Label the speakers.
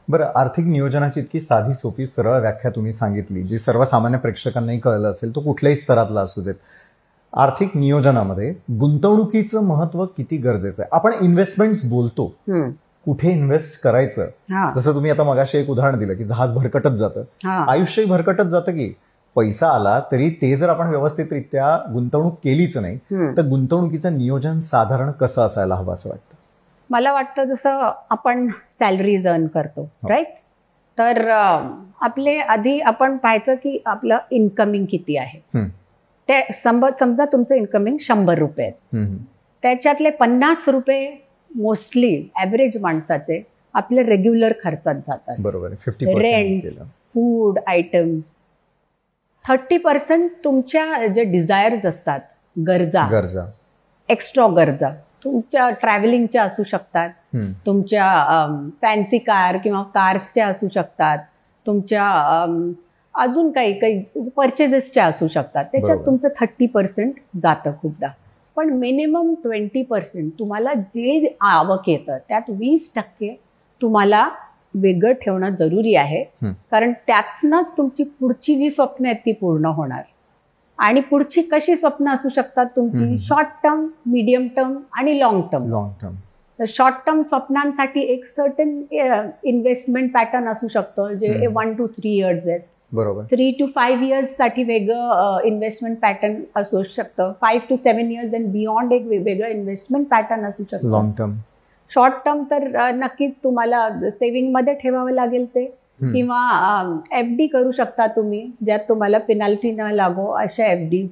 Speaker 1: बरं, आर्थिक नियोजनाची इतकी साधी सोपी सरळ व्याख्या तुम्ही सांगितली, जी सर्वसामान्य प्रेक्षकांनाही कळलं असेल, तो कुठल्याही स्तरातला असू देत. आर्थिक नियोजनामध्ये गुंतवणुकीचं महत्व किती गरजेचं आहे? आपण इन्व्हेस्टमेंट्स बोलतो, कुठे इन्व्हेस्ट करायचं, जसं तुम्ही आता मगाशी एक उदाहरण दिलं की जहाज भरकटत जातं, आयुष्यही भरकटत जातं की पैसा आला तरी ते जर आपण व्यवस्थितरित्या गुंतवणूक केलीच नाही तर गुंतवणुकीचं नियोजन साधारण कसं असायला हवं असं वाटतं?
Speaker 2: मला वाटतं जसं आपण सॅलरीज अर्न करतो, राईट, तर आपले आधी आपण पाहायचं की आपलं इन्कमिंग किती आहे. ते समजा तुमचं इन्कमिंग 100 रुपये आहेत, त्याच्यातले 50 रुपये मोस्टली ॲव्हरेज माणसाचे आपले रेग्युलर खर्चात जातात.
Speaker 1: बरोबर.
Speaker 2: Rents, food items. 30% तुमच्या जे डिझायर्स असतात, गरजा, एक्स्ट्रा गरजा तुमच्या ट्रॅव्हलिंगच्या असू शकतात, तुमच्या फॅन्सी कार किंवा कार्सच्या असू शकतात, तुमच्या अजून काही परचेजेसच्या असू शकतात. त्याच्यात तुमचं 30% जातं खूपदा. पण मिनिमम 20% तुम्हाला जे आवक येतं त्यात 20% तुम्हाला वेगळं ठेवणं जरुरी आहे. कारण त्यातनंच तुमची पुढची जी स्वप्न आहेत ती पूर्ण होणार. आणि पुढची कशी स्वप्न असू शकतात तुमची? शॉर्ट टर्म, मीडियम टर्म आणि लॉंग टर्म. तर शॉर्ट टर्म स्वप्नांसाठी एक सर्टन इन्व्हेस्टमेंट पॅटर्न असू शकतं जे 1 to 3 years आहेत.
Speaker 1: बरोबर.
Speaker 2: 3 to 5 years साठी वेगळं इन्व्हेस्टमेंट पॅटर्न असू शकतं. 5 to 7 years अँड बियॉन्ड एक वेगळं इन्व्हेस्टमेंट पॅटर्न असू शकतं.
Speaker 1: Long term.
Speaker 2: शॉर्ट टर्म तर नक्कीच तुम्हाला सेव्हिंगमध्ये ठेवावं लागेल ते, किंवा FD करू शकता तुम्ही, ज्यात तुम्हाला पेनल्टी न लागो अशा FDs